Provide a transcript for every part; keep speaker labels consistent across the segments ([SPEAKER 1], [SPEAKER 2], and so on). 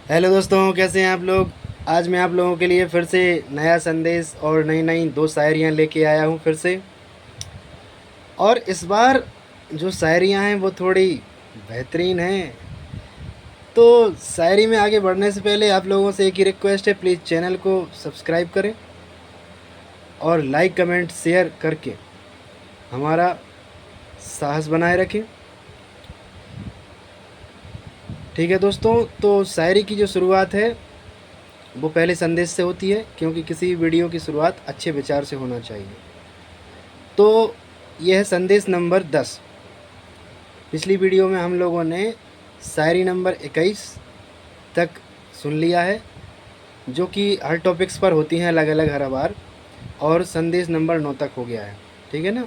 [SPEAKER 1] Hello दोस्तों, कैसे हैं आप लोग। आज मैं आप लोगों के लिए फिर से नया संदेश और नई नई दो शायरियाँ लेके आया हूँ फिर से। और इस बार जो शायरियाँ हैं वो थोड़ी बेहतरीन हैं। तो शायरी में आगे बढ़ने से पहले आप लोगों से एक ही रिक्वेस्ट है, प्लीज़ चैनल को सब्सक्राइब करें और लाइक कमेंट शेयर करके हमारा साहस बनाए रखें। ठीक है दोस्तों, तो शायरी की जो शुरुआत है वो पहले संदेश से होती है, क्योंकि किसी वीडियो की शुरुआत अच्छे विचार से होना चाहिए। तो यह है संदेश नंबर 10। पिछली वीडियो में हम लोगों ने शायरी नंबर 21 तक सुन लिया है, जो कि हर टॉपिक्स पर होती हैं अलग अलग हर बार, और संदेश नंबर 9 तक हो गया है। ठीक है ना।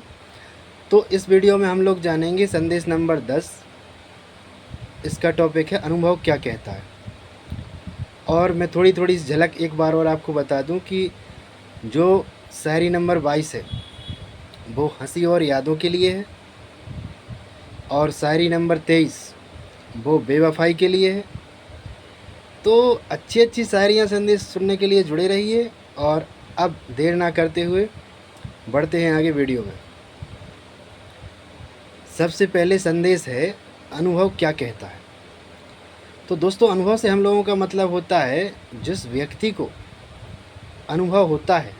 [SPEAKER 1] तो इस वीडियो में हम लोग जानेंगे संदेश नंबर 10। इसका टॉपिक है अनुभव क्या कहता है। और मैं थोड़ी थोड़ी झलक एक बार और आपको बता दूं कि जो शायरी नंबर 22 है वो हंसी और यादों के लिए है, और शायरी नंबर 23 वो बेवफाई के लिए है। तो अच्छी अच्छी शायरियाँ संदेश सुनने के लिए जुड़े रहिए। और अब देर ना करते हुए बढ़ते हैं आगे वीडियो में। सबसे पहले संदेश है अनुभव क्या कहता है। तो दोस्तों, अनुभव से हम लोगों का मतलब होता है जिस व्यक्ति को अनुभव होता है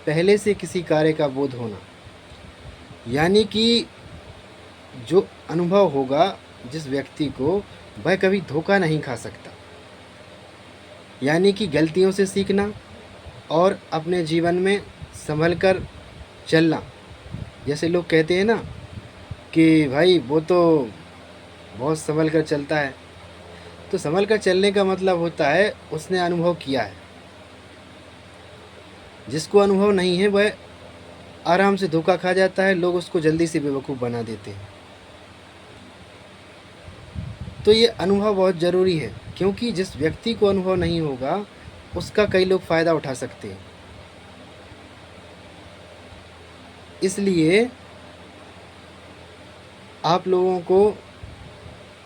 [SPEAKER 1] पहले से किसी कार्य का बोध होना। यानी कि जो अनुभव होगा जिस व्यक्ति को, वह कभी धोखा नहीं खा सकता। यानी कि गलतियों से सीखना और अपने जीवन में संभल कर चलना। जैसे लोग कहते हैं ना कि भाई वो तो बहुत संभल कर चलता है। तो संभल कर चलने का मतलब होता है उसने अनुभव किया है। जिसको अनुभव नहीं है वह आराम से धोखा खा जाता है, लोग उसको जल्दी से बेवकूफ़ बना देते हैं। तो ये अनुभव बहुत ज़रूरी है, क्योंकि जिस व्यक्ति को अनुभव नहीं होगा उसका कई लोग फ़ायदा उठा सकते हैं। इसलिए आप लोगों को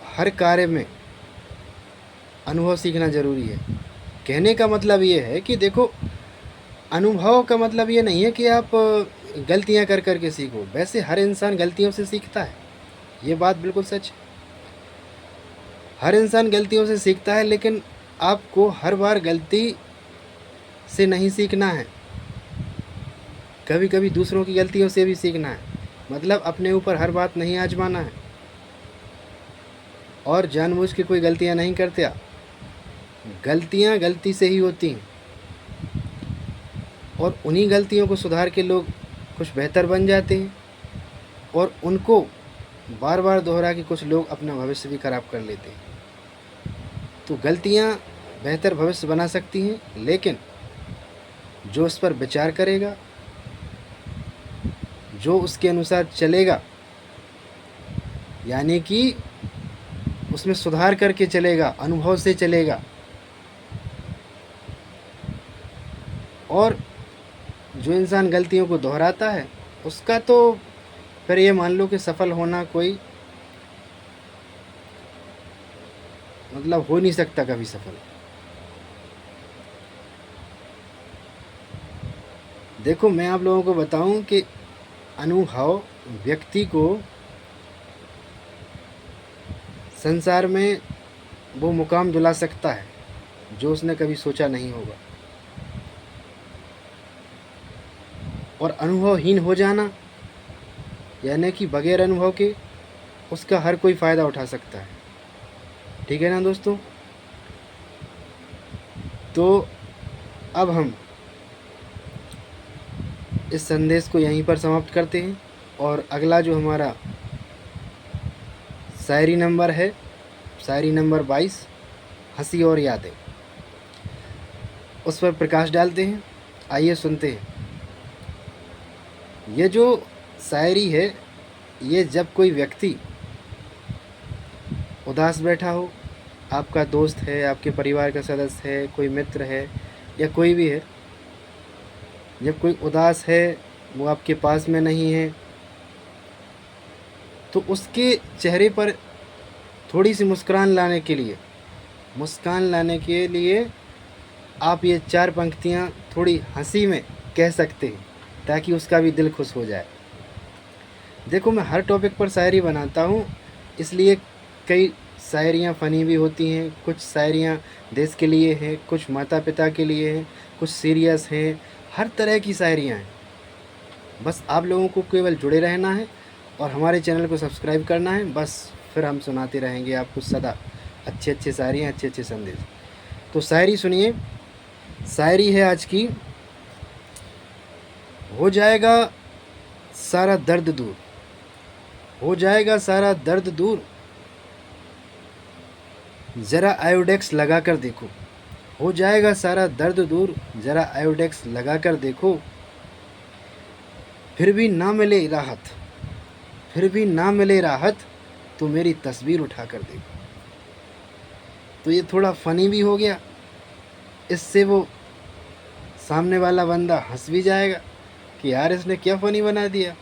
[SPEAKER 1] हर कार्य में अनुभव सीखना ज़रूरी है। कहने का मतलब ये है कि देखो, अनुभव का मतलब ये नहीं है कि आप गलतियां कर कर के सीखो। वैसे हर इंसान गलतियों से सीखता है, ये बात बिल्कुल सच है। हर इंसान गलतियों से सीखता है, लेकिन आपको हर बार गलती से नहीं सीखना है। कभी कभी दूसरों की गलतियों से भी सीखना है। मतलब अपने ऊपर हर बात नहीं आजमाना है, और जानबूझ के कोई गलतियां नहीं करते। गलतियां गलती से ही होती हैं, और उन्हीं गलतियों को सुधार के लोग कुछ बेहतर बन जाते हैं, और उनको बार बार दोहरा के कुछ लोग अपना भविष्य भी खराब कर लेते हैं। तो गलतियां बेहतर भविष्य बना सकती हैं, लेकिन जो उस पर विचार करेगा, जो उसके अनुसार चलेगा, यानी कि उसमें सुधार करके चलेगा, अनुभव से चलेगा, और जो इंसान गलतियों को दोहराता है उसका तो फिर ये मान लो कि सफल होना कोई मतलब हो नहीं सकता कभी सफल। देखो, मैं आप लोगों को बताऊं कि अनुभव व्यक्ति को संसार में वो मुकाम दिला सकता है जो उसने कभी सोचा नहीं होगा। और अनुभवहीन हो जाना, यानी कि बगैर अनुभव के उसका हर कोई फ़ायदा उठा सकता है। ठीक है ना दोस्तों। तो अब हम इस संदेश को यहीं पर समाप्त करते हैं, और अगला जो हमारा शायरी नंबर है, शायरी नंबर 22, हंसी और यादें, उस पर प्रकाश डालते हैं। आइए सुनते हैं। ये जो शायरी है, ये जब कोई व्यक्ति उदास बैठा हो, आपका दोस्त है, आपके परिवार का सदस्य है, कोई मित्र है, या कोई भी है, जब कोई उदास है, वो आपके पास में नहीं है, तो उसके चेहरे पर थोड़ी सी मुस्कुराहट लाने के लिए मुस्कान लाने के लिए आप ये 4 पंक्तियाँ थोड़ी हंसी में कह सकते हैं, ताकि उसका भी दिल खुश हो जाए। देखो, मैं हर टॉपिक पर शायरी बनाता हूँ, इसलिए कई शायरियाँ फ़नी भी होती हैं, कुछ शायरियाँ देश के लिए हैं, कुछ माता पिता के लिए हैं, कुछ सीरियस हैं, हर तरह की शायरियाँ हैं। बस आप लोगों को केवल जुड़े रहना है और हमारे चैनल को सब्सक्राइब करना है, बस फिर हम सुनाते रहेंगे आपको सदा अच्छे अच्छे शायरियाँ, अच्छे अच्छे संदेश। तो शायरी सुनिए। शायरी है आज की। हो जाएगा सारा दर्द दूर, हो जाएगा सारा दर्द दूर, ज़रा आयोडेक्स लगा कर देखो। हो जाएगा सारा दर्द दूर, ज़रा आयोडेक्स लगा कर देखो। फिर भी ना मिले राहत, फिर भी ना मिले राहत, तो मेरी तस्वीर उठा कर देखो। तो ये थोड़ा फ़नी भी हो गया, इससे वो सामने वाला बंदा हंस भी जाएगा कि यार इसने क्या फ़नी बना दिया।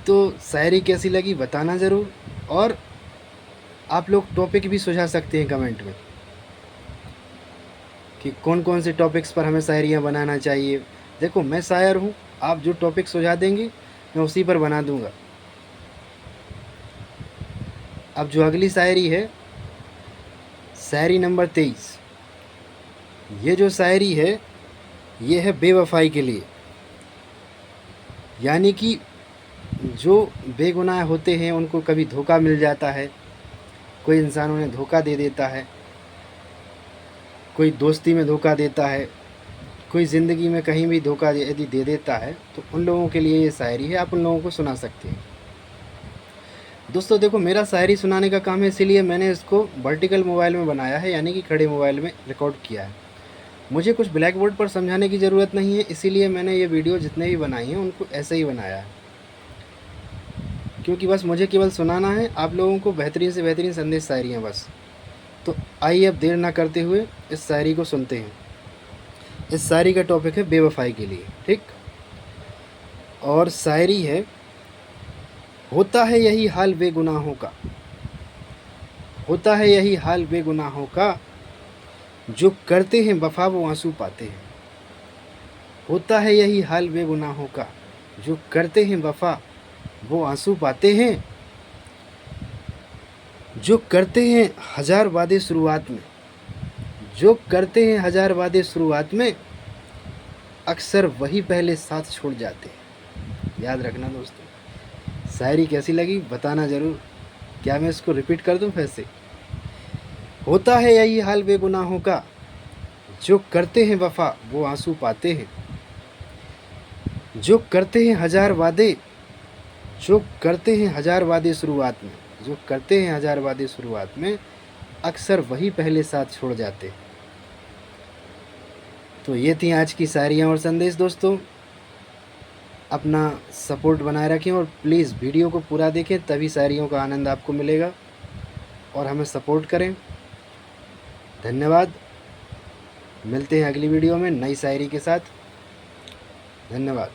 [SPEAKER 1] तो शायरी कैसी लगी बताना ज़रूर, और आप लोग टॉपिक भी सुझा सकते हैं कमेंट में कि कौन कौन से टॉपिक्स पर हमें शायरियाँ बनाना चाहिए। देखो, मैं शायर हूँ, आप जो टॉपिक सुझा देंगे मैं उसी पर बना दूँगा। अब जो अगली शायरी है, शायरी नंबर 23। ये जो शायरी है ये है बेवफाई के लिए। यानी कि जो बेगुनाह होते हैं उनको कभी धोखा मिल जाता है, कोई इंसान उन्हें धोखा दे देता है, कोई दोस्ती में धोखा देता है, कोई ज़िंदगी में कहीं भी धोखा यदि दे देता है, तो उन लोगों के लिए ये शायरी है, आप उन लोगों को सुना सकते हैं। दोस्तों देखो, मेरा शायरी सुनाने का काम है, इसीलिए मैंने इसको वर्टिकल मोबाइल में बनाया है, यानी कि खड़े मोबाइल में रिकॉर्ड किया है। मुझे कुछ ब्लैक बोर्ड पर समझाने की ज़रूरत नहीं है, इसीलिए मैंने ये वीडियो जितने भी बनाई हैं उनको ऐसे ही बनाया है, क्योंकि बस मुझे केवल सुनाना है आप लोगों को बेहतरीन से बेहतरीन संदेश शायरियाँ बस। तो आइए अब देर ना करते हुए इस शायरी को सुनते हैं। इस शायरी का टॉपिक है बेवफाई के लिए, ठीक। और शायरी है, होता है यही हाल बेगुनाहों का, होता है यही हाल बेगुनाहों का, जो करते हैं वफा वो आंसू पाते हैं। होता है यही हाल बेगुनाहों का, जो करते हैं वफा वो आंसू पाते हैं। जो करते हैं हज़ार वादे शुरुआत में, जो करते हैं हज़ार वादे शुरुआत में, अक्सर वही पहले साथ छोड़ जाते हैं। याद रखना दोस्तों। शायरी कैसी लगी बताना ज़रूर। क्या मैं इसको रिपीट कर दूं फिर से? होता है यही हाल बेगुनाहों का, जो करते हैं वफा वो आंसू पाते हैं। जो करते हैं हज़ार वादे, जो करते हैं हज़ार वादे शुरुआत में, जो करते हैं हज़ार वादे शुरुआत में, अक्सर वही पहले साथ छोड़ जाते हैं। तो ये थी आज की शायरियाँ और संदेश। दोस्तों अपना सपोर्ट बनाए रखें और प्लीज़ वीडियो को पूरा देखें, तभी शायरियों का आनंद आपको मिलेगा, और हमें सपोर्ट करें। धन्यवाद। मिलते हैं अगली वीडियो में नई शायरी के साथ। धन्यवाद।